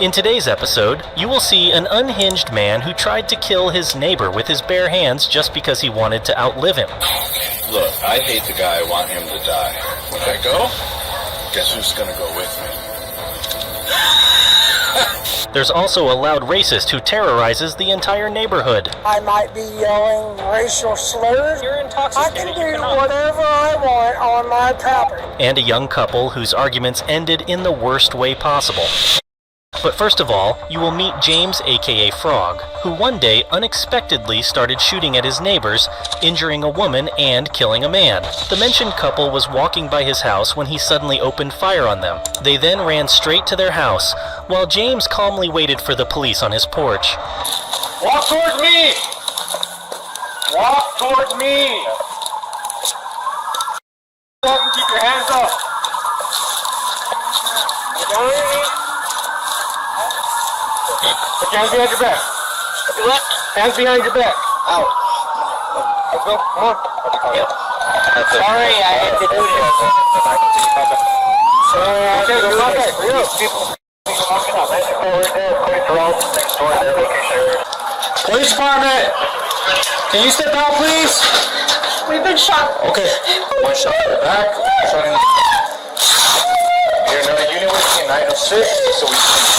In today's episode, you will see an unhinged man who tried to kill his neighbor with his bare hands just because he wanted to outlive him. Look, I hate the guy. I want him to die. When I go, guess who's gonna go with me? There's also a loud racist who terrorizes the entire neighborhood. I might be yelling racial slurs. You're intoxicated. I can do whatever I want on my property. And a young couple whose arguments ended in the worst way possible. But first of all, you will meet James, aka Frog, who one day unexpectedly started shooting at his neighbors, injuring a woman and killing a man. The mentioned couple was walking by his house when he suddenly opened fire on them. They then ran straight to their house, while James calmly waited for the police on his porch. Walk towards me! Walk towards me! Walk and keep your hands up. Put your hands behind your back. What? Hands behind your back. Out. Let's go. Come on. Sorry, I had to do this. Okay, go back. Hurry up. Police department! Can you step out, please? We've been shot. Okay. One shot in the back. Shot in the... You're another unit with me in 906, so we can treat it.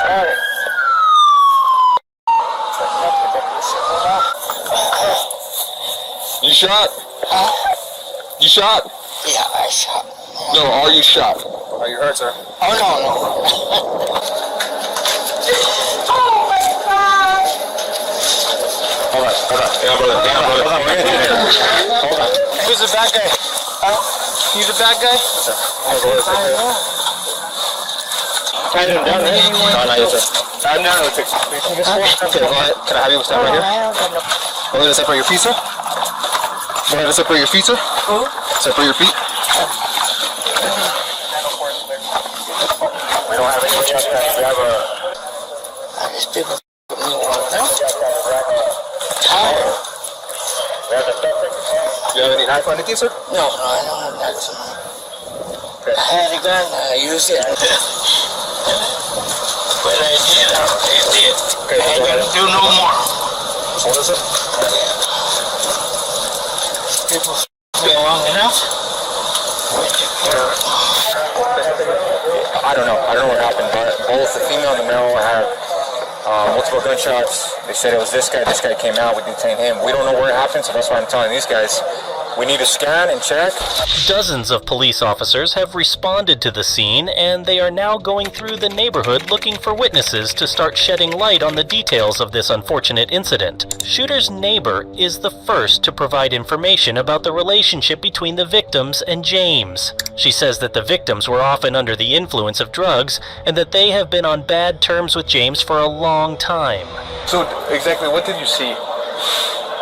Alright. You shot? You shot? Yeah, I shot. No, are you shot? Are you hurt, sir? Oh, no. Oh, my God. Hold on. Yeah, brother. Hold on. Who's the bad guy? He's the bad guy? I didn't done it. No, not yet, sir. I'm not going to fix it. Okay, go ahead. Can I have you stand right here? Go ahead and separate your feet, sir. Go ahead and separate your feet, sir. Separate your feet. We don't have any. We have a... These people put me on. You have any knife or anything, sir? No, I don't have that. I had a gun, I used it. But I did. Okay, I ain't gonna do no more. What is it? People been long enough. I don't know what happened, but both the female and the male had multiple gunshots. They said it was this guy came out, we detained him. We don't know where it happened, so that's why I'm telling these guys, we need to scan and check. Dozens of police officers have responded to the scene, and they are now going through the neighborhood looking for witnesses to start shedding light on the details of this unfortunate incident. Shooter's neighbor is the first to provide information about the relationship between the victims and James. She says that the victims were often under the influence of drugs, and that they have been on bad terms with James for a long time. So, exactly, what did you see?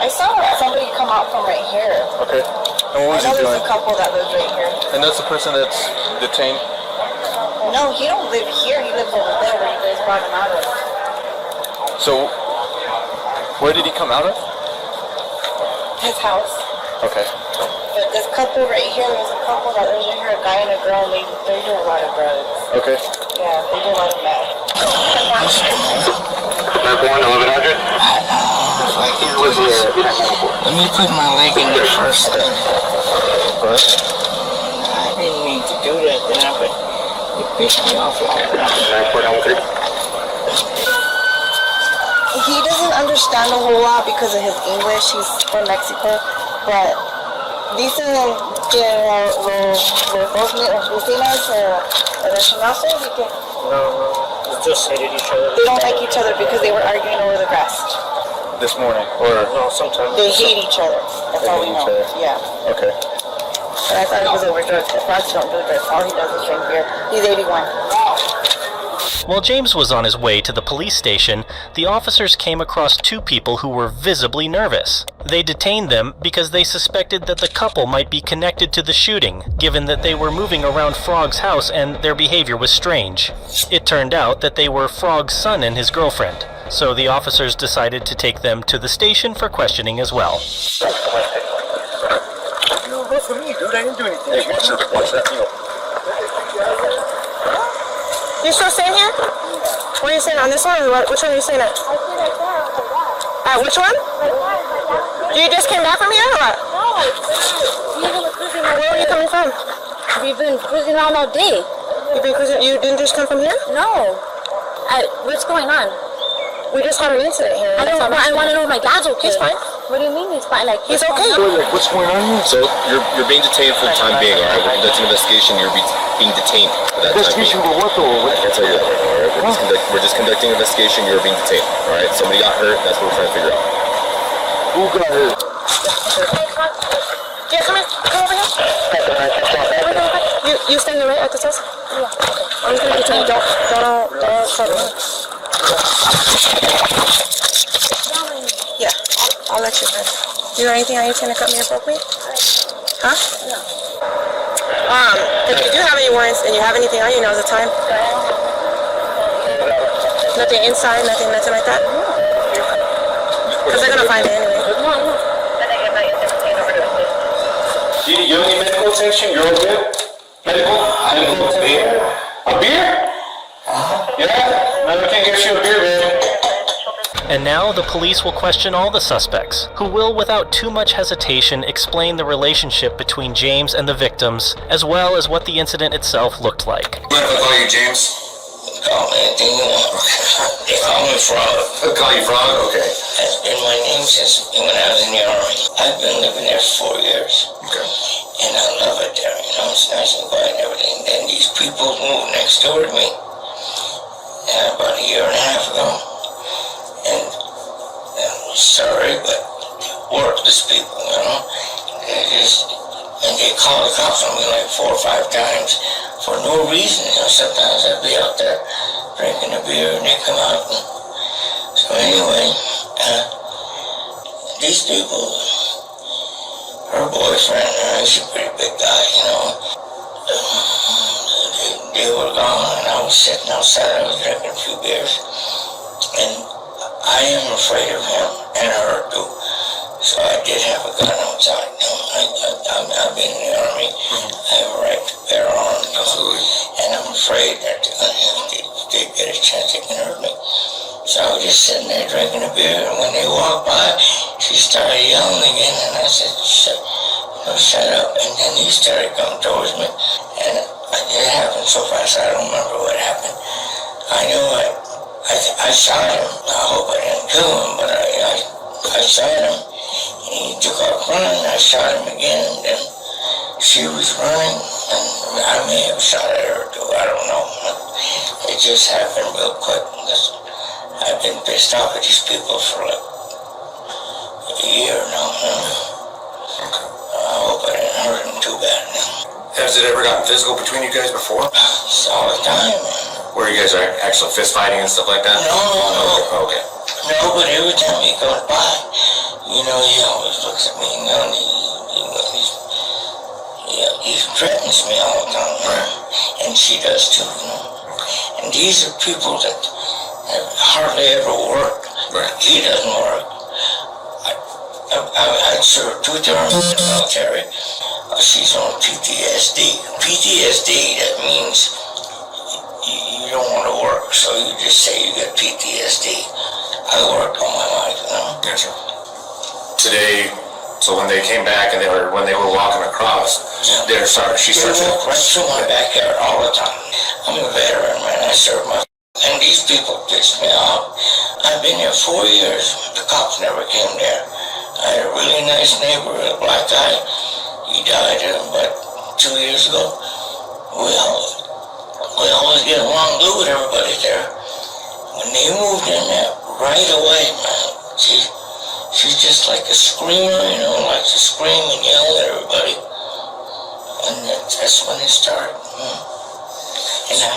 I saw somebody come out from right here. Okay. And what was he I know doing? there's a couple that lives right here. And that's the person that's detained? No, he don't live here. He lives over there where you guys brought him out of. So, where did he come out of? His house. Okay. But this couple right here, there's a couple that lives right here, a guy and a girl, and they do a lot of drugs. Okay. Yeah, they do a lot of meth. 1100? Let me put my leg in there first. I didn't mean to do that, but it pissed me off. He doesn't understand a whole lot because of his English. He's from Mexico, but dicen que los dos vecinos relacionados y que Just hated each other. they don't like each other because they were arguing over the grass. This morning, or? No, sometimes. They hate each other. That's all we know. Yeah. Okay. But I thought it was over drugs. The frogs don't do drugs. All he does is drink beer. He's 81. While James was on his way to the police station, the officers came across two people who were visibly nervous. They detained them because they suspected that the couple might be connected to the shooting, given that they were moving around Frog's house and their behavior was strange. It turned out that they were Frog's son and his girlfriend, so the officers decided to take them to the station for questioning as well. off of me, dude. I didn't do anything. Hey, watch that. You still staying here? Where are you staying? On this one or what? Which one are you staying at? Which one? You just came back from here or what? Where are you coming from? We've been cruising around all day. You've been cruising? You didn't just come from here? No. What's going on? We just had an incident here. I want to know if my dad's okay. He's fine. What do you mean he's fine? Like, He's okay. What's going on here? So you're being detained for the time being, all right? We're conducting an investigation. You're being detained for that time being. Investigation for what though? I can't tell you that, all right? We're just conducting an investigation. You're being detained, all right? Somebody got hurt. That's what we're trying to figure out. Who got hurt? Yeah, come here. Come over here. You standing right at the test? Yeah. I'm just gonna get you. Don't trouble me. Yeah, I'll let you in. You know anything how you're trying to cut me or poke me? Huh? No. If you do have any warrants and you have anything on you, now's the time. Nothing inside, nothing like that? Because they're gonna find it anyway. Didi, you need medical attention? You're all good? Medical attention? A beer? Yeah? I can get you a beer, man. And now the police will question all the suspects, who will without too much hesitation explain the relationship between James and the victims, as well as what the incident itself looked like. Mind if I call you James? Call me anything you want. They call me Frog. I'll call you Frog? Okay. That's been my name since when I was in the Army. I've been living there for 4 years. Okay. And I love it there, you know, it's nice and quiet and everything. Then these people moved next door to me about a year and a half ago. And I'm sorry, but worthless people, you know. And they call the cops on me like 4 or 5 times for no reason. You know, sometimes I'd be out there drinking a beer and they come out. And so anyway, these people, her boyfriend, he's a pretty big guy, you know. They were gone and I was sitting outside, I was drinking a few beers. And I am afraid of him and her too. So I did have a gun outside. I've been in the Army. I have a right to bear arms. Absolutely. And I'm afraid that if they get a chance, they can hurt me. So I was just sitting there drinking a beer, and when they walked by, she started yelling again, and I said, shut up. And then he started coming towards me, and it happened so fast I don't remember what happened. I know I shot him. I hope I didn't kill him, but I shot him. And he took off running. I shot him again, and then she was running, and I may have shot at her too. I don't know. It just happened real quick. I've been pissed off at these people for like a year now. I hope I didn't hurt them too bad now. Has it ever gotten physical between you guys before? It's all the time, man. Where you guys are actually fist fighting and stuff like that? No. Okay. No, but every time he goes by, you know, he always looks at me, you know, and he threatens me all the time, right? And she does too, you know. And these are people that have hardly ever worked. Right. He doesn't work. I served 2 terms in the military. She's on PTSD. PTSD, that means you don't want to work, so you just say you get PTSD. I worked all my life, you know. Gotcha. Today, so when they came back and when they were walking across, she starts walk right through my backyard all the time. I'm a veteran, man. I served my. And these people pissed me off. I've been here 4 years. The cops never came there. I had a really nice neighbor, a black guy. He died about 2 years ago. We always get along good with everybody there. When they moved in there, right away, man, she's just like a screamer, you know, likes to scream and yell at everybody. And that's when it started. And I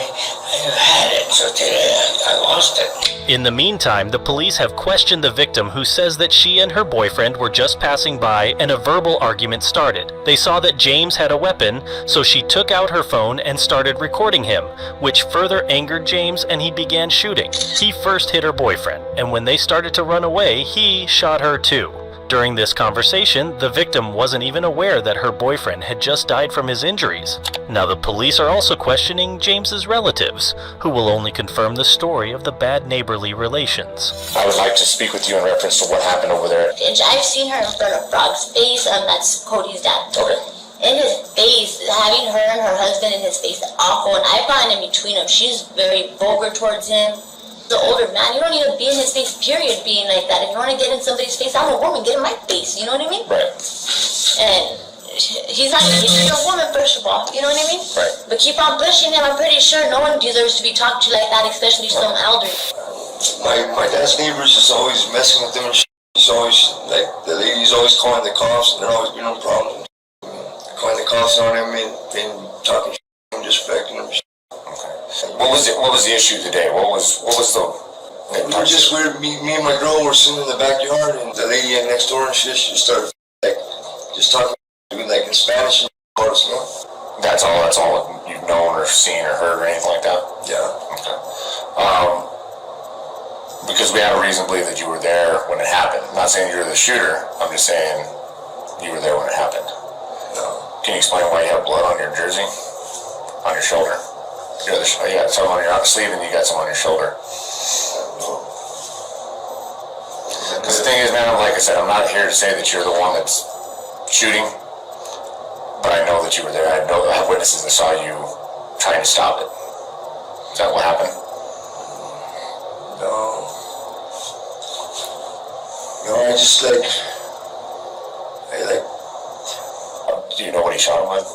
had it, so today I lost it. In the meantime, the police have questioned the victim, who says that she and her boyfriend were just passing by and a verbal argument started. They saw that James had a weapon, so she took out her phone and started recording him, which further angered James and he began shooting. He first hit her boyfriend, and when they started to run away, he shot her too. During this conversation, the victim wasn't even aware that her boyfriend had just died from his injuries. Now the police are also questioning James's relatives, who will only confirm the story of the bad neighborly relations. I would like to speak with you in reference to what happened over there. I've seen her in front of Frog's face, that's Cody's dad. Okay. In his face, having her and her husband in his face, awful, and I find in between them, she's very vulgar towards him. The older man, you don't need to be in his face, period, being like that. If you want to get in somebody's face, I'm a woman, get in my face, you know what I mean? Right. And he's not even hitting a woman, first of all, you know what I mean? Right. But keep on pushing him, I'm pretty sure no one deserves to be talked to like that, especially some elder. My dad's neighbors is always messing with them and shit. He's always, like, the lady's always calling the cops, and they're always being no problem. Calling the cops on him and talking shit and disrespecting him. What was the issue today? What was the... We were just weird. Me and my girl were sitting in the backyard, and the lady next door and shit, she started like just talking like in Spanish and all this, you know? That's all you've known or seen or heard or anything like that? Yeah. Okay. Because we have a reason to believe that you were there when it happened. I'm not saying you're the shooter. I'm just saying you were there when it happened. No. Can you explain why you have blood on your jersey? On your shoulder? You got some on your outer sleeve and you got some on your shoulder. Because the thing is, man, like I said, I'm not here to say that you're the one that's shooting, but I know that you were there. I have witnesses that saw you trying to stop it. Is that what happened? No. No, I just like... Do you know what he shot him with?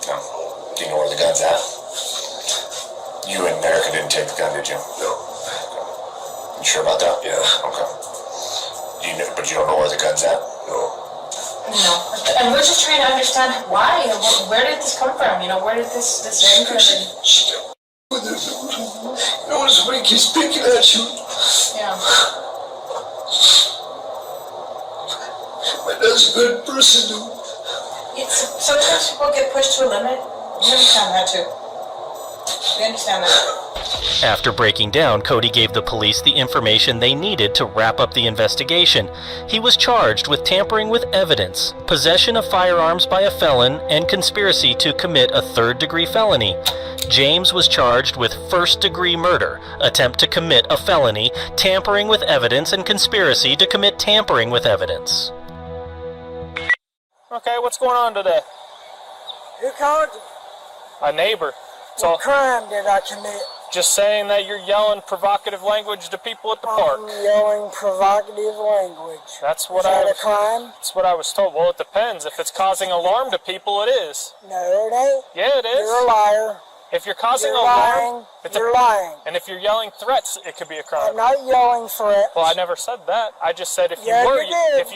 No. Do you know where the gun's at? You and Erica didn't take the gun, did you? No. You sure about that? Yeah. Okay. But you don't know where the gun's at? No. No. And we're just trying to understand why. Where did this come from? Where did this anger? When somebody keeps picking at you. Yeah. My dad's a good person, dude. Sometimes people get pushed to a limit. We understand that too. We understand that. After breaking down, Cody gave the police the information they needed to wrap up the investigation. He was charged with tampering with evidence, possession of firearms by a felon, and conspiracy to commit a third-degree felony. James was charged with first-degree murder, attempt to commit a felony, tampering with evidence, and conspiracy to commit tampering with evidence. Okay, what's going on today? Who called you? A neighbor. What crime did I commit? Just saying that you're yelling provocative language to people at the park. I'm yelling provocative language. That's what Is that a crime? That's what I was told. Well, it depends. If it's causing alarm to people, it is. No, it ain't. Yeah, it is. You're a liar. If you're causing You're alarm, lying. You're lying. And if you're yelling threats, it could be a crime. I'm not yelling threats. Well, I never said that. I just said if you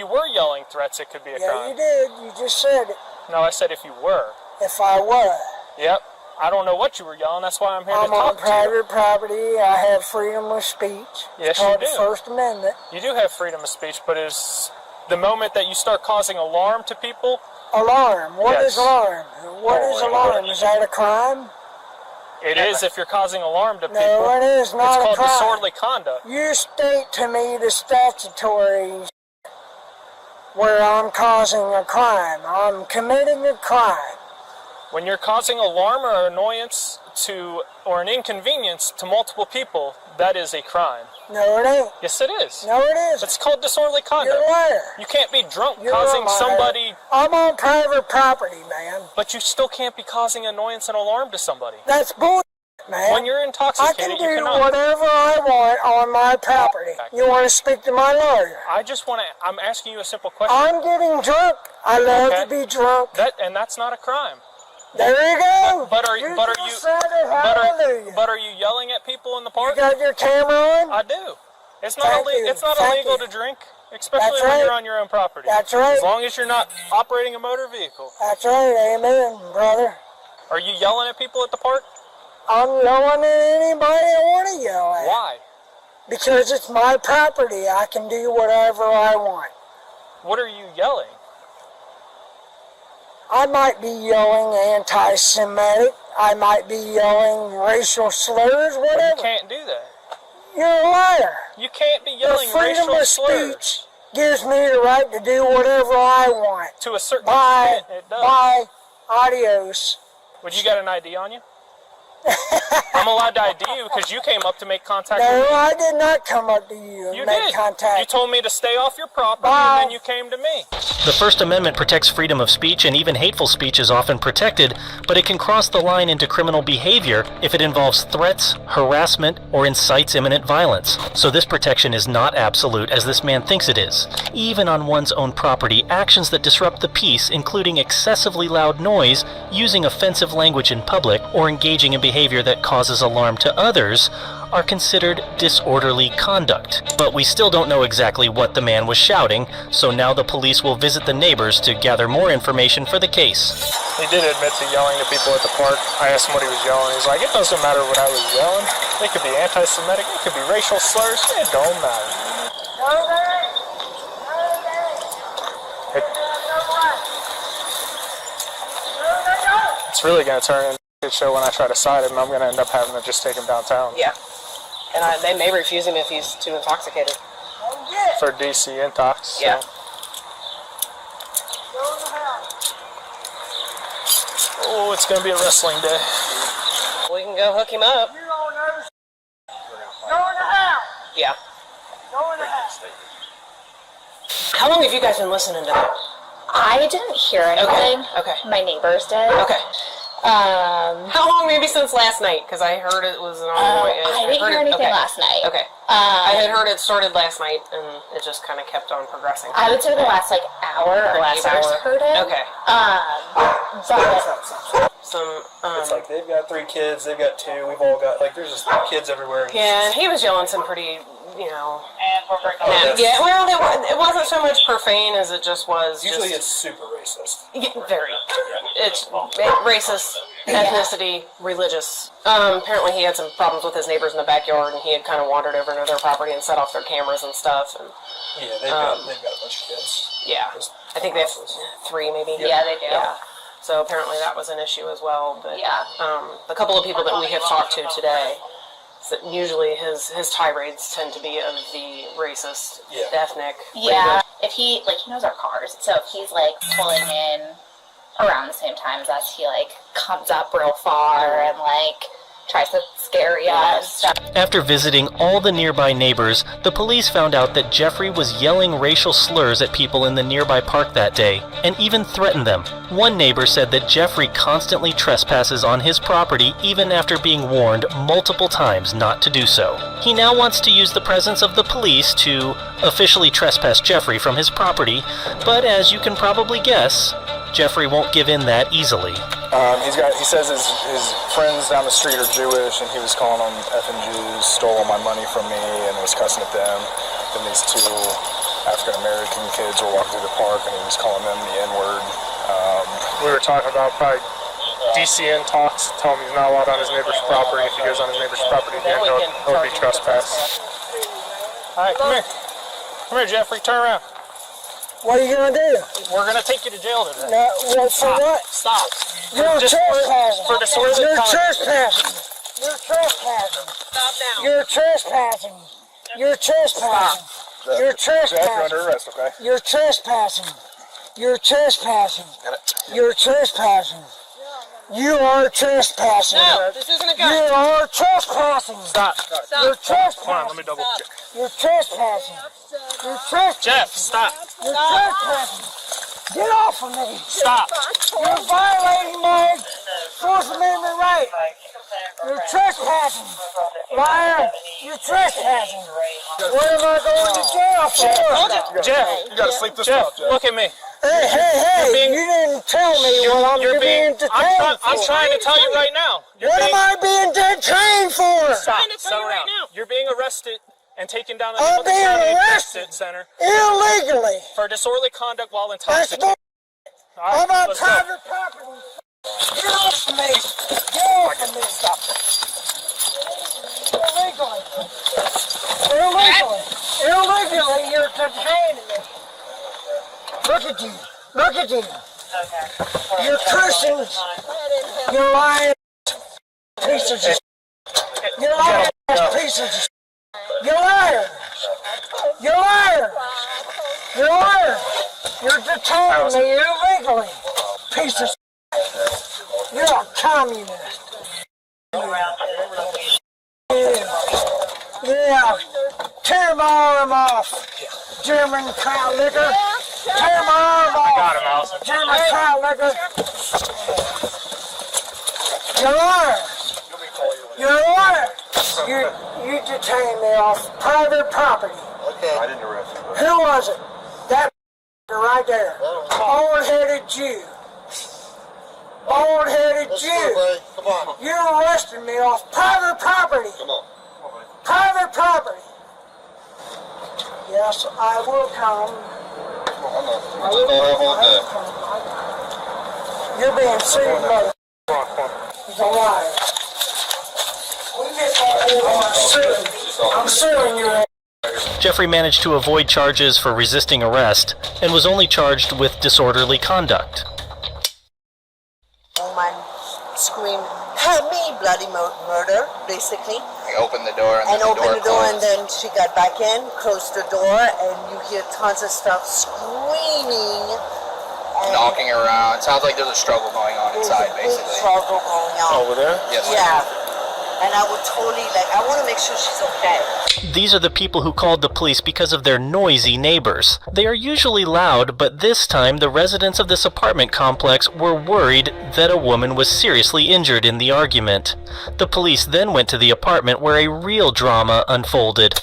were yelling threats, it could be a crime. Yeah, you did. You just said it. No, I said if you were. If I were. Yep. I don't know what you were yelling. That's why I'm here to I'm talk on to you. private property. I have freedom of speech. Yes, it's called you do. the First Amendment. You do have freedom of speech, but is the moment that you start causing alarm to people? Alarm? What is alarm? What is alarm? What? Is that a crime? It is if you're causing alarm to people. No, it is not a crime. It's called disorderly conduct. You state to me the statutory where I'm causing a crime. I'm committing a crime. When you're causing alarm or annoyance to, or an inconvenience to multiple people, that is a crime. No, it ain't. Yes, it is. No, it isn't. It's called disorderly conduct. You're a liar. You can't be drunk You're causing a liar. somebody... I'm on private property, man. But you still can't be causing annoyance and alarm to somebody. That's bullshit, man. When you're intoxicated, I can do you cannot. whatever I want on my property. You want to speak to my lawyer? I just want to... I'm asking you a simple question. I'm getting drunk. I love to be drunk. That's not a crime. There you go. But are you yelling at people in the park? You got your camera on? I do. It's not illegal to drink, especially when you're on your own property. That's right. As long as you're not operating a motor vehicle. That's right. Amen, brother. Are you yelling at people at the park? I'm yelling at anybody I want to yell at. Why? Because it's my property. I can do whatever I want. What are you yelling? I might be yelling anti-Semitic. I might be yelling racial slurs, whatever. You can't do that. You're a liar. You can't be yelling racial slurs. gives me the right to do whatever I want. To a certain by, extent, it does. by adios. Would you got an ID on you? I'm allowed to ID you because you came up to make contact with me. No, I did not come up to you and make contact. You told me to stay off your property, and then you came to me. The First Amendment protects freedom of speech, and even hateful speech is often protected, but it can cross the line into criminal behavior if it involves threats, harassment, or incites imminent violence. So this protection is not absolute, as this man thinks it is. Even on one's own property, actions that disrupt the peace, including excessively loud noise, using offensive language in public, or engaging in behavior that causes alarm to others, are considered disorderly conduct. But we still don't know exactly what the man was shouting, so now the police will visit the neighbors to gather more information for the case. He did admit to yelling to people at the park. I asked him what he was yelling. He's like, it doesn't matter what I was yelling. It could be anti-Semitic, it could be racial slurs, it don't matter. It's really going to turn into a show when I try to side him, and I'm going to end up having to just take him downtown. Yeah. And they may refuse him if he's too intoxicated. For DC intox. Yeah. So. Oh, it's going to be a wrestling day. We can go hook him up. Yeah. How long have you guys been listening to that? I didn't hear anything. Okay. My neighbors did. Okay. How long? Maybe since last night? Because I heard it was an ongoing. I didn't hear anything last night. Okay. I had heard it started last night, and it just kind of kept on progressing. I would say the last hour. The last hour. Heard it. Okay. But some. It's like they've got 3 kids, they've got 2. We've all got there's just kids everywhere. Yeah, and he was yelling some pretty. Yeah, well, it wasn't so much profane as it just was. Usually it's super racist. Yeah, very. It's racist, ethnicity, religious. Apparently he had some problems with his neighbors in the backyard, and he had kind of wandered over into their property and set off their cameras and stuff. And, yeah, they've got a bunch of kids. Yeah, I think they have 3 maybe. Yeah, they do. Yeah. So apparently that was an issue as well. But yeah. The couple of people that we have talked to today, usually his tirades tend to be of the racist, ethnic. Yeah, if he knows our cars, so if he's pulling in around the same time as us, he comes up real far and tries to scare you and stuff. After visiting all the nearby neighbors, the police found out that Jeffrey was yelling racial slurs at people in the nearby park that day, and even threatened them. One neighbor said that Jeffrey constantly trespasses on his property even after being warned multiple times not to do so. He now wants to use the presence of the police to officially trespass Jeffrey from his property, but as you can probably guess, Jeffrey won't give in that easily. He says his friends down the street are Jewish, and he was calling them effing Jews, stole all my money from me, and was cussing at them. Then these 2 African-American kids were walking through the park, and he was calling them the N-word. We were talking about probably DCN talks, tell him he's not allowed on his neighbor's property. If he goes on his neighbor's property, then he'll be trespassed. All right, come here. Come here, Jeffrey, turn around. What are you going to do? We're going to take you to jail today. No, well, for what? Stop. You're trespassing. For disorderly You're conduct. trespassing. You're trespassing. Stop now. You're trespassing. You're trespassing. You're trespassing. You're under arrest, okay? You're trespassing. You're trespassing. You're trespassing. You are trespassing. No, this isn't a gun. You are trespassing. Stop. You're trespassing. Hold on, let me double check. You're trespassing. You're trespassing. Jeff, stop. You're trespassing. Get off of me. Stop. You're violating my Fourth Amendment right. You're trespassing. Liar. You're trespassing. What am I going to jail for? Jeff, You gotta sleep this Jeff, out, Jeff. look at me. Hey, you didn't tell me what I'm being detained for. I'm trying to tell you right now. What am I being detained for? Stop. Settle down. You're being arrested and taken down to I'm the being Detention arrested Center illegally. for disorderly conduct while That's intoxicated. bull. All right, I'm on let's go. private property. Get off of me. Get off of me. Stop. Illegally. Illegally, you're detaining me. Look at you. Look at you. You're cursing. You're lying. Pieces of shit. You're lying. Pieces of shit. You're liar. You're liar. Your Honor, you're detaining me illegally. Piece of shit. You're a communist. Yeah. Tear my arm off, German cow liquor. Tear my arm off. I got him, Allison. German cow liquor. Your Honor. Your Honor. You detained me off private property. Okay. I didn't arrest you. Who was it? That right there. Bald-headed Jew. Bald-headed Jew. Come on. You arrested me off private property. Come on. Private property. Yes, I will come. I will come. You're being sued, mother. He's a liar. I'm suing you. Jeffrey managed to avoid charges for resisting arrest and was only charged with disorderly conduct. Woman screamed, "Help me!" Bloody murder, basically. I opened the door and opened the door, and then she got back in, closed the door, and you hear tons of stuff screaming. And knocking around. It sounds like there's a struggle going on inside, basically. Big struggle going on. Over there? Yes. Yeah. And I would totally, I want to make sure she's okay. These are the people who called the police because of their noisy neighbors. They are usually loud, but this time the residents of this apartment complex were worried that a woman was seriously injured in the argument. The police then went to the apartment where a real drama unfolded.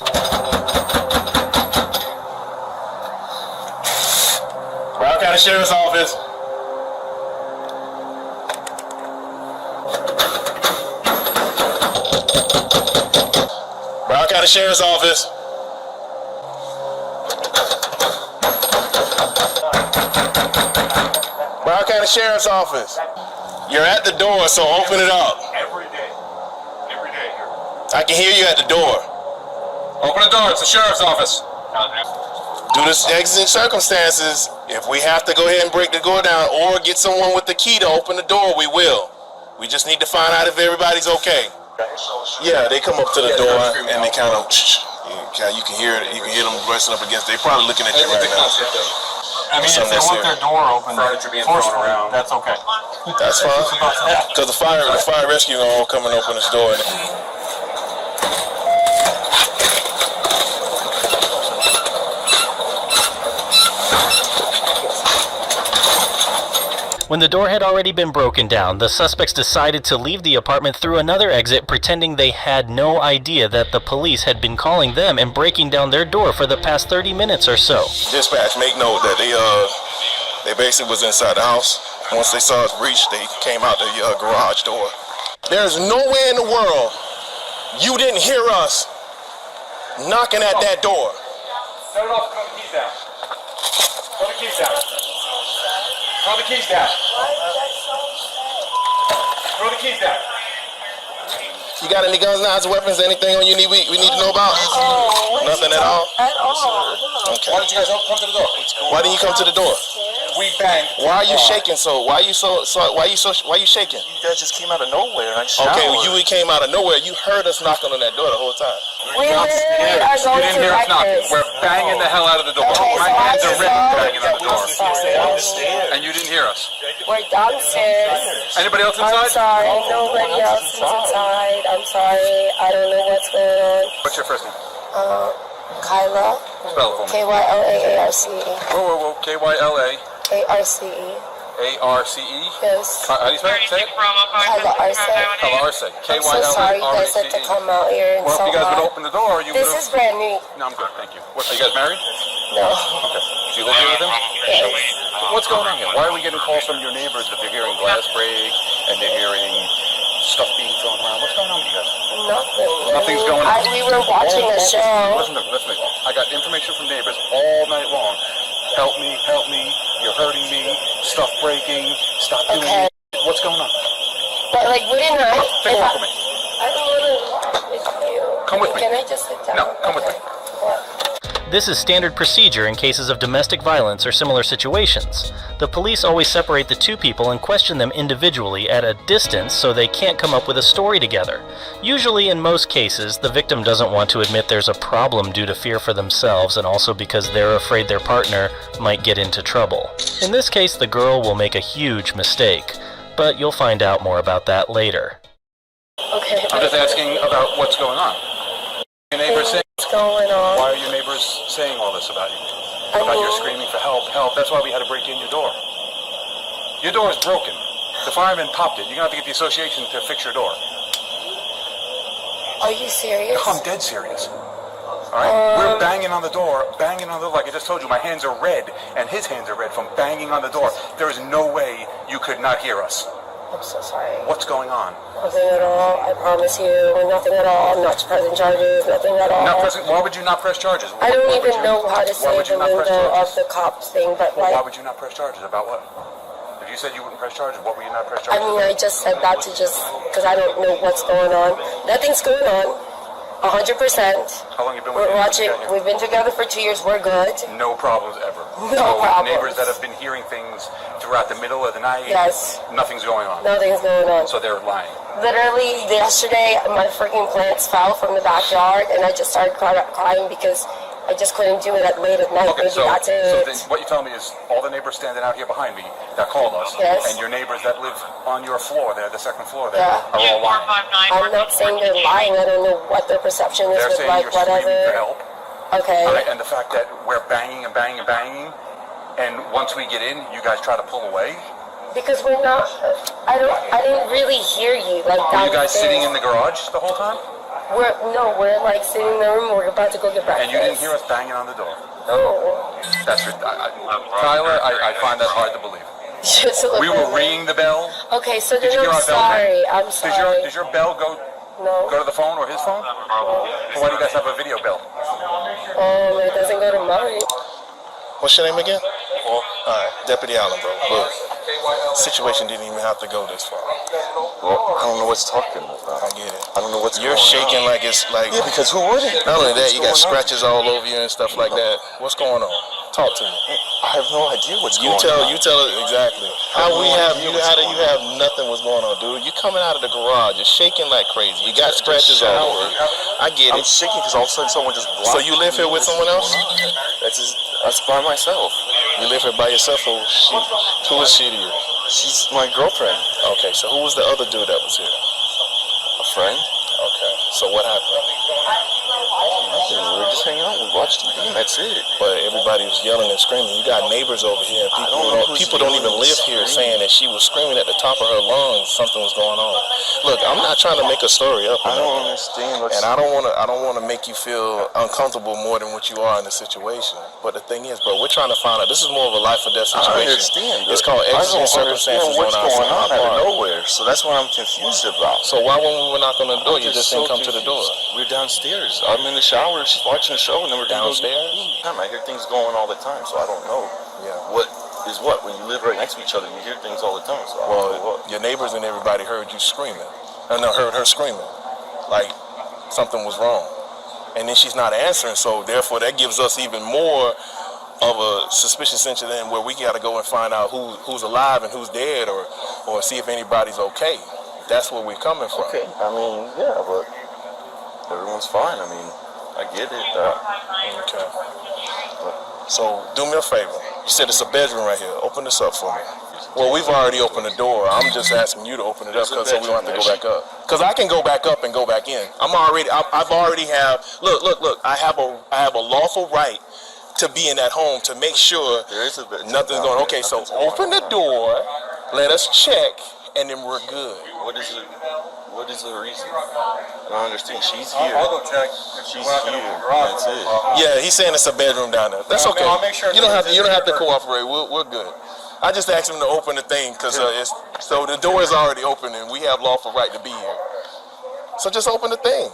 Brown County Sheriff's Office. Brown County Sheriff's Office. Brown County Sheriff's Office. You're at the door, so open it up. Every day. Every day here. I can hear you at the door. Open the door. It's the Sheriff's Office. Due to exigent circumstances, if we have to go ahead and break the door down or get someone with the key to open the door, we will. We just need to find out if everybody's okay. Yeah, they come up to the door and they kind of, you can hear it. You can hear them pressing up against. They're probably looking at you right now. I mean, if they want their door open, forcefully, that's okay. That's fine. Because the fire rescue gonna all come and open this door. When the door had already been broken down, the suspects decided to leave the apartment through another exit, pretending they had no idea that the police had been calling them and breaking down their door for the past 30 minutes or so. Dispatch, make note that they basically was inside the house. Once they saw us breach, they came out the garage door. There's nowhere in the world you didn't hear us knocking at that door. Turn it off, throw the keys down. Throw the keys down. Throw the keys down. Throw the keys down. You got any guns, knives, weapons, anything on you we need to know about? Nothing at all? At all. Okay. Why didn't you guys come to the door? Why didn't you come to the door? We banged. Why are you shaking so? Why are you shaking? You guys just came out of nowhere. Okay, well, you came out of nowhere. You heard us knocking on that door the whole time. We literally are going to hear us knocking. We're banging the hell out of the door. Okay, My hands are written banging on the door. Sorry. And you didn't hear us. We're downstairs. Anybody else I'm inside? sorry. Nobody else is inside. I'm sorry. I don't know what's going on. What's your first name? Kyla. Spell it for me. K-Y-L-A-A-R-C-E. Whoa. K-Y-L-A. A-R-C-E. A-R-C-E? Yes. How do you spell it? Say it. Kyla Arce. Kyla Arce. I'm so sorry you guys had to come out here and Well, so if you guys hard. would open the door, you would. This is brand new. No, I'm good. Thank you. What, are you guys married? No. Okay. Do you live here with him? Yes. What's going on here? Why are we getting calls from your neighbors that they're hearing glass break and they're hearing stuff being thrown around? What's going on with you guys? Nothing. Nothing's going on. We were watching a show. Listen to me. I got information from neighbors all night long. Help me. You're hurting me. Stuff breaking. Stop doing it. What's going on? But like, wouldn't I? Take a walk with me. I don't want to walk with you. Come with me. Can I just sit down? No, come with me. What? This is standard procedure in cases of domestic violence or similar situations. The police always separate the two people and question them individually at a distance so they can't come up with a story together. Usually, in most cases, the victim doesn't want to admit there's a problem due to fear for themselves and also because they're afraid their partner might get into trouble. In this case, the girl will make a huge mistake, but you'll find out more about that later. Okay. I'm just asking about what's going on. Your neighbors saying what's going on? Why are your neighbors saying all this about you? About your screaming for help, help. That's why we had to break in your door. Your door is broken. The fireman popped it. You're gonna have to get the association to fix your door. Are you serious? I'm dead serious. All right, we're banging on the door, like I just told you. My hands are red, and his hands are red from banging on the door. There is no way you could not hear us. I'm so sorry. What's going on? Nothing at all. I promise you. Nothing at all. I'm not pressing charges. Nothing at all. Not pressing. Why would you not press charges? I don't even know how to say the lingo of the cops thing, but well, like. Why would you not press charges? About what? If you said you wouldn't press charges, what would you not press charges? I mean, I just said that to just because I don't know what's going on. Nothing's going on. 100%. How long have you been We're watching. We've been together for 2 years. We're good. No problems ever. No problems. Neighbors that have been hearing things throughout the middle of the night. Yes. Nothing's going on. Nothing's going on. So they're lying. Literally yesterday, my freaking plants fell from the backyard, and I just started crying because I just couldn't do it late at night. Okay, Maybe that's it. so then what you tell me is all the neighbors standing out here behind me that called us, Yes. and your neighbors that live on your floor there, the second floor there, Yeah. are all lying. I'm not saying they're lying. I don't know what their perception is They're with saying like you're whatever. screaming for help. Okay. All right, and the fact that we're banging and banging and banging, and once we get in, you guys try to pull away. Because we're not. I didn't really hear you like that. Were you guys sitting in the garage the whole time? We're like sitting in the room. We're about to go get breakfast. And you didn't hear us banging on the door? No. That's Tyler, I find that hard to believe. We were ringing the bell. Okay, so Did then you hear I'm our bell sorry. ring? I'm sorry. Did your bell go to the phone or his phone? No. Why do you guys have a video bell? It doesn't go to mine. What's your name again? Alright, Deputy Allen, bro. Look, situation didn't even have to go this far. Well, I don't know what's talking about. I get it. I don't know what's You're going shaking on. like it's like... Yeah, because who wouldn't? Not only that, What's you got going on? scratches all over you and stuff like that. What's going on? Talk to me. I have no idea what's going on. You tell it exactly. How do you have nothing was going on, dude? You coming out of the garage, you're shaking like crazy. You got scratches all over. I get it. I'm shaking because all of a sudden someone just blocked. So you live here with someone else? That's by myself. You live here by yourself, or she? Who is she to you? She's my girlfriend. Okay, so who was the other dude that was here? A friend. Okay, so what happened? Nothing. We were just hanging out. We watched the game. That's it. But everybody was yelling and screaming. You got neighbors over here. People don't even live here saying that she was screaming at the top of her lungs. Something was going on. Look, I'm not trying to make a story up. I don't understand. And I don't want to make you feel uncomfortable more than what you are in the situation. But the thing is, bro, we're trying to find out. This is more of a life or death situation. I understand. It's called exigent circumstances. What's going on out of nowhere? So that's what I'm confused about. So why when we were knocking on the door, you just didn't come to the door? We're downstairs. I'm in the shower. She's watching the show, and then we're downstairs. I hear things going all the time, so I don't know. Yeah. What is what? When you live right next to each other, you hear things all the time. So your neighbors and everybody heard you screaming. Heard her screaming, like something was wrong, and then she's not answering. So therefore, that gives us even more of a suspicious incident where we got to go and find out who's alive and who's dead, or see if anybody's okay. That's where we're coming from. Okay. I mean, yeah, but everyone's fine. I mean, I get it. Okay. So do me a favor. You said it's a bedroom right here. Open this up for me. Well, we've already opened the door. I'm just asking you to open it up so we don't have to go back up. Because I can go back up and go back in. I've already have. Look. I have a lawful right to be in that home to make sure nothing's going. Okay, so open the door. Let us check, and then we're good. What is it? What is the reason? I don't understand. She's here. I'll go check. She's here. That's it. Yeah, he's saying it's a bedroom down there. That's okay. I'll make sure you don't have to cooperate. We're good. I just asked him to open the thing because so the door is already open and we have lawful right to be here. So just open the thing.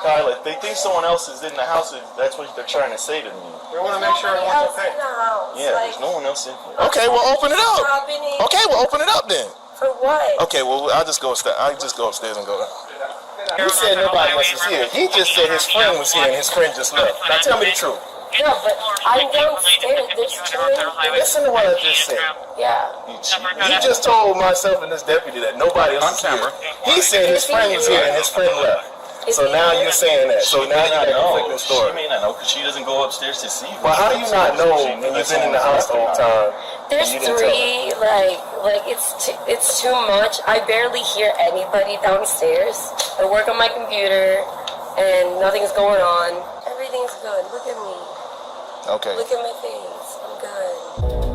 Tyler, they think someone else is in the house. That's what they're trying to say to me. We want to make sure everyone's okay. Yeah, there's no one else in here. Okay, well open it up. Okay, well open it up then. For what? Okay, well I'll just go upstairs and go. He said nobody else is here. He just said his friend was here and his friend just left. Now tell me the truth. Yeah, but I'm downstairs. There's two. Listen to what I just said. Yeah. You just told myself and this deputy that nobody else is here. He said his friend was here and his friend left. So now you're saying that. So now you got a conflicting story. She may not know because she doesn't go upstairs to see you. Well, how do you not know when you've been in the house the whole time? There's three, like it's too much. I barely hear anybody downstairs. I work on my computer, and nothing's going on. Everything's good. Look at me. Okay. Look at my face. I'm good.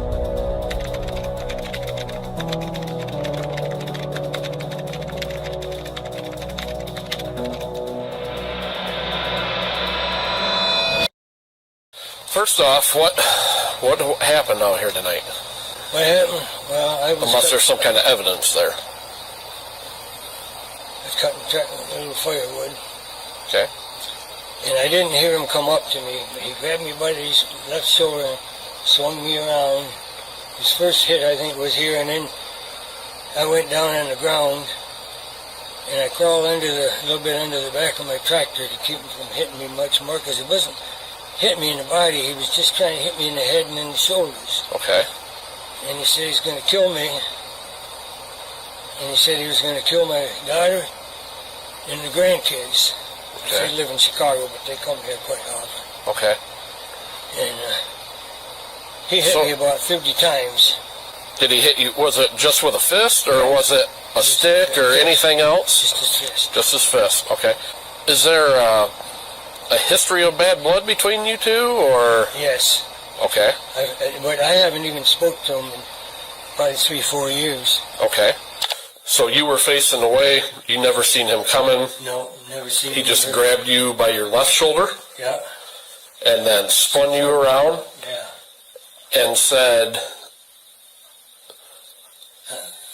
First off, what happened out here tonight? What happened? Well, I was... Unless there's some kind of evidence there. I was cutting a little firewood. Okay. And I didn't hear him come up to me, but he grabbed me by the left shoulder and swung me around. His first hit, I think, was here, and then I went down on the ground, and I crawled a little bit under the back of my tractor to keep him from hitting me much more, because he wasn't hitting me in the body, he was just trying to hit me in the head and in the shoulders. Okay. And he said he's going to kill me, and he said he was going to kill my daughter and the grandkids. Okay. They live in Chicago, but they come here quite often. Okay. And he hit me about 50 times. Did he hit you, was it just with a fist, or was it a stick, or anything else? Just his fist. Just his fist, okay. Is there a history of bad blood between you two, or? Yes. Okay. But I haven't even spoke to him in probably 3-4 years. Okay. So you were facing away, you never seen him coming? No, never seen him. He just grabbed you by your left shoulder? Yeah. And then spun you around? Yeah. And said...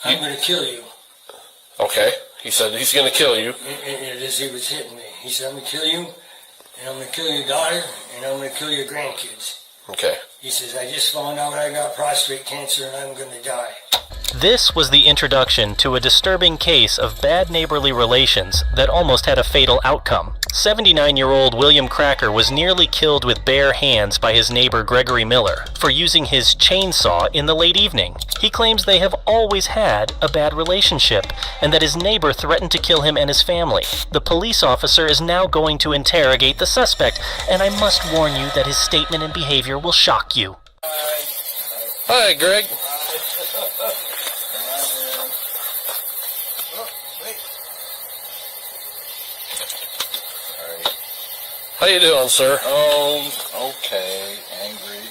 I'm going to kill you. Okay. He said he's going to kill you. And as he was hitting me, he said, I'm going to kill you, and I'm going to kill your daughter, and I'm going to kill your grandkids. Okay. He says, I just found out I got prostate cancer, and I'm going to die. This was the introduction to a disturbing case of bad neighborly relations that almost had a fatal outcome. 79-year-old William Cracker was nearly killed with bare hands by his neighbor Gregory Miller for using his chainsaw in the late evening. He claims they have always had a bad relationship and that his neighbor threatened to kill him and his family. The police officer is now going to interrogate the suspect, and I must warn you that his statement and behavior will shock you. Hi, Greg. How you doing, sir? Oh, okay. Angry.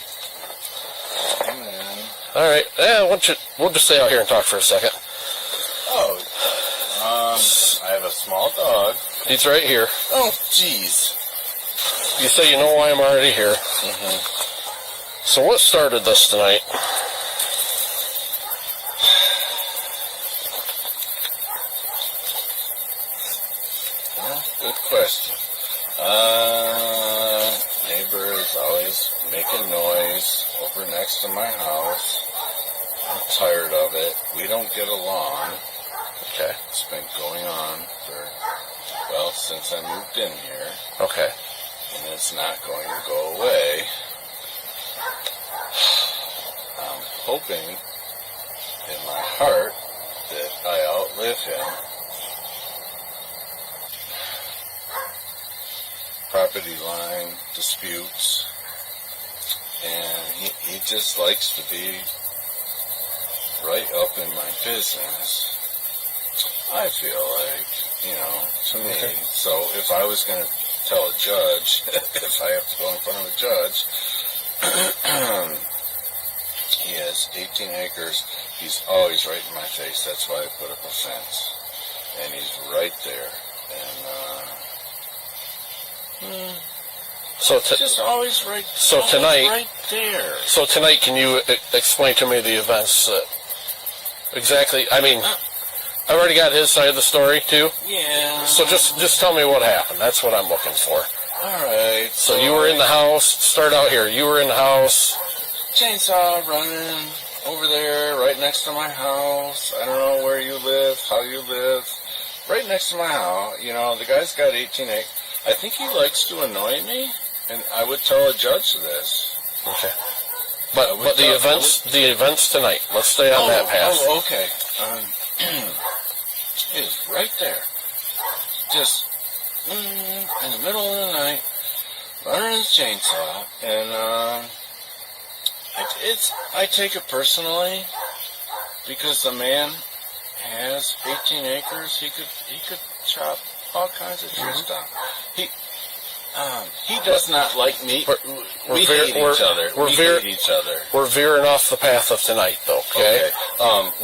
Come in. All right. Yeah, we'll just stay out here and talk for a second. Oh, I have a small dog. He's right here. Oh, jeez. You say you know why I'm already here. Mm-hmm. So what started this tonight? Well, good question. Neighbor is always making noise over next to my house. I'm tired of it. We don't get along. Okay. It's been going on since I moved in here. Okay. And it's not going to go away. I'm hoping in my heart that I outlive him. Property line disputes, and he just likes to be right up in my business. I feel like, to me. Okay. So if I was going to tell a judge, if I have to go in front of a judge, he has 18 acres. He's always right in my face. That's why I put up a fence. And he's right there. And, So just always right. So always tonight, right there. So tonight, can you explain to me the events exactly? I mean, I already got his side of the story too. Yeah. So just tell me what happened. That's what I'm looking for. All right. So you were in the house. Start out here. You were in the house. Chainsaw running over there, right next to my house. I don't know where you live, how you live. Right next to my house. The guy's got 18 acres. I think he likes to annoy me. And I would tell a judge this. Okay. But the events tonight. Let's stay on that path. Oh, okay. It's right there. Just in the middle of the night, running his chainsaw, and I take it personally because the man has 18 acres. He could chop all kinds of trees down. He does not like me. We hate each other. We're veering off the path of tonight, though. Okay.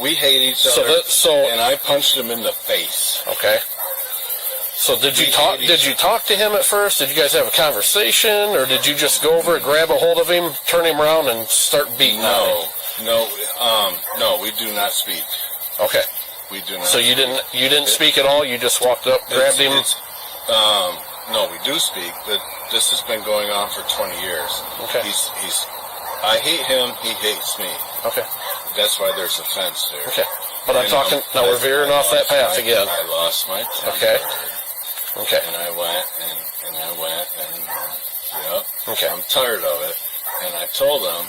We hate each other. And I punched him in the face. Okay. So did you talk to him at first? Did you guys have a conversation, or did you just go over, grab a hold of him, turn him around, and start beating on him? No, we do not speak. Okay. We do not. So you didn't speak at all. You just walked up, grabbed him. No, we do speak, but this has been going on for 20 years. Okay. I hate him, he hates me. Okay. That's why there's a fence there. Okay. But I'm talking, now we're veering off that path again. I lost my temper. Okay. Okay. And I went, yep. Okay. I'm tired of it. And I told him,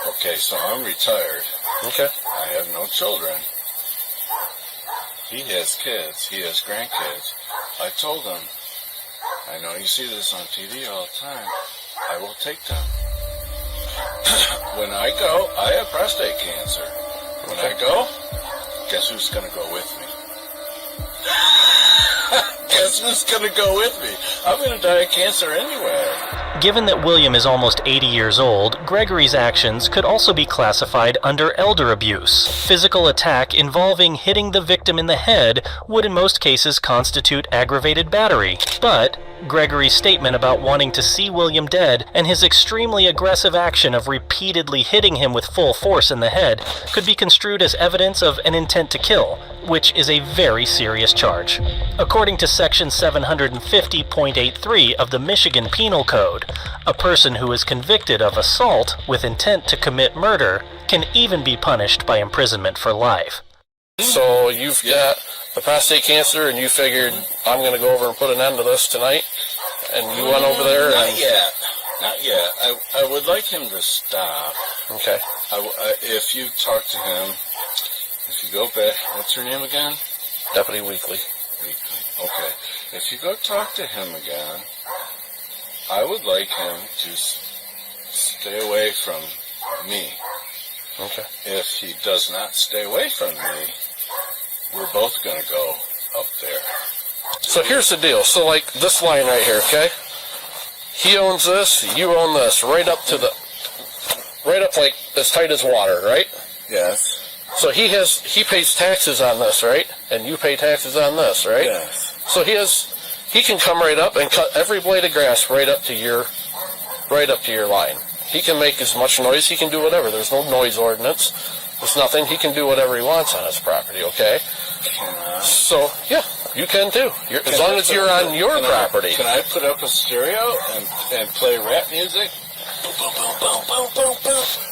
okay, so I'm retired. Okay. I have no children. He has kids. He has grandkids. I told him, I know you see this on TV all the time. I will take them. When I go, I have prostate cancer. When I go, guess who's going to go with me? Guess who's going to go with me? I'm going to die of cancer anyway. Given that William is almost 80 years old, Gregory's actions could also be classified under elder abuse. Physical attack involving hitting the victim in the head would in most cases constitute aggravated battery. But Gregory's statement about wanting to see William dead and his extremely aggressive action of repeatedly hitting him with full force in the head could be construed as evidence of an intent to kill, which is a very serious charge. According to Section 750.83 of the Michigan Penal Code, a person who is convicted of assault with intent to commit murder can even be punished by imprisonment for life. So you've got the prostate cancer, and you figured, I'm going to go over and put an end to this tonight, and you went over there and... Not yet. I would like him to stop. Okay. If you talk to him, if you go back, what's her name again? Deputy Weekly. Okay. If you go talk to him again, I would like him to stay away from me. Okay. If he does not stay away from me, we're both going to go up there. So here's the deal. So like this line right here, okay? He owns this, you own this, right up like as tight as water, right? Yes. So he pays taxes on this, right? And you pay taxes on this, right? Yes. So he can come right up and cut every blade of grass right up to your line. He can make as much noise, he can do whatever. There's no noise ordinance. There's nothing. He can do whatever he wants on his property, okay? So, yeah, you can too. As long as you're on your property. Can I put up a stereo and play rap music?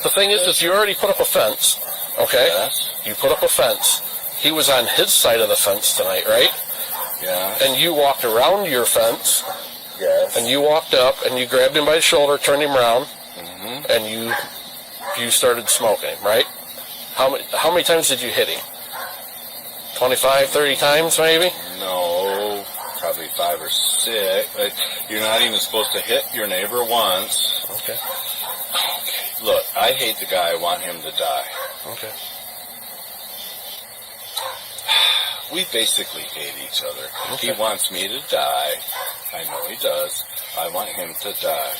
The thing is you already put up a fence, okay? Yes. You put up a fence. He was on his side of the fence tonight, right? Yeah. And you walked around your fence. Yes. And you walked up and you grabbed him by the shoulder, turned him around, and you started smoking him, right? How many times did you hit him? 25, 30 times maybe? No, probably 5 or 6. You're not even supposed to hit your neighbor once. Okay. Look, I hate the guy. I want him to die. Okay. We basically hate each other. Okay. He wants me to die. I know he does. I want him to die.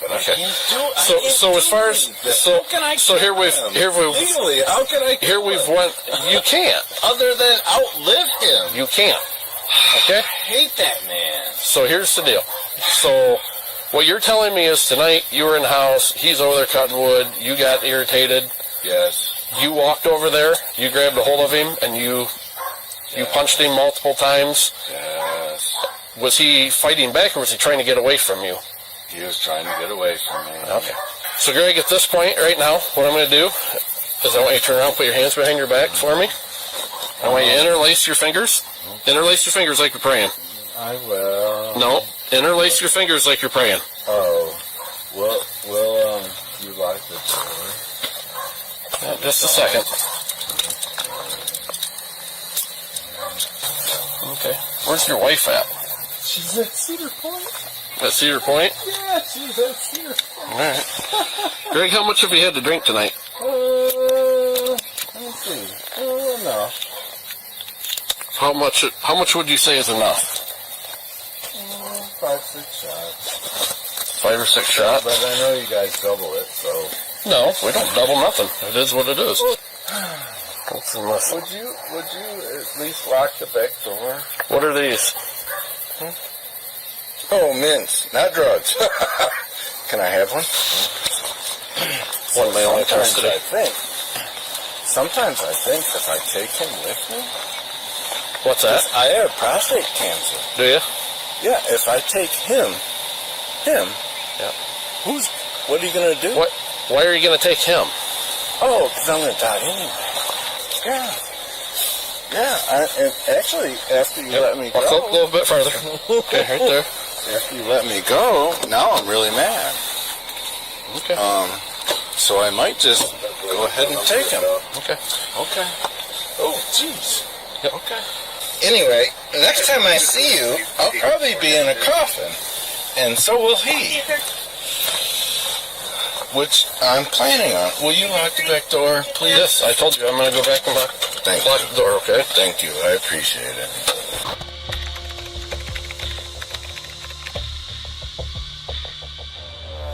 But okay. I can't do it. So as far as here we've legally, how can I? Here we've went. You can't. Other than outlive him. You can't. Okay. I hate that man. So here's the deal. So what you're telling me is tonight you were in the house. He's over there cutting wood. You got irritated. Yes. You walked over there. You grabbed a hold of him and you punched him multiple times. Yes. Was he fighting back or was he trying to get away from you? He was trying to get away from me. Okay. So, Greg, at this point right now, what I'm going to do is I want you to turn around and put your hands behind your back for me. I want you to interlace your fingers. Interlace your fingers like you're praying. I will. No. Interlace your fingers like you're praying. Oh, well, you lock the door. Yeah, just a second. Okay. Where's your wife at? She's at Cedar Point. At Cedar Point? Yeah, she's at Cedar Point. All right. Greg, how much have you had to drink tonight? Let me see. Enough. How much would you say is enough? 5, 6 shots. 5 or 6 shots? But I know you guys double it, so. No, we don't double nothing. It is what it is. Would you at least lock the back door? What are these? Oh, mints, not drugs. Can I have one? One may only test today. Sometimes I think if I take him with me. What's that? I have prostate cancer. Do you? Yeah, if I take him. Yeah. What are you gonna do? Why are you gonna take him? Oh, because I'm gonna die anyway. Yeah. And actually, after you let me go. Walk up a little bit further. Okay, right there. After you let me go, now I'm really mad. Okay. So I might just go ahead and take him. Okay. Oh, jeez. Yep. Okay. Anyway, next time I see you, I'll probably be in a coffin. And so will he. Which I'm planning on. Will you lock the back door, please? Yes, I told you I'm going to go back and lock the door, okay? Thank you. I appreciate it.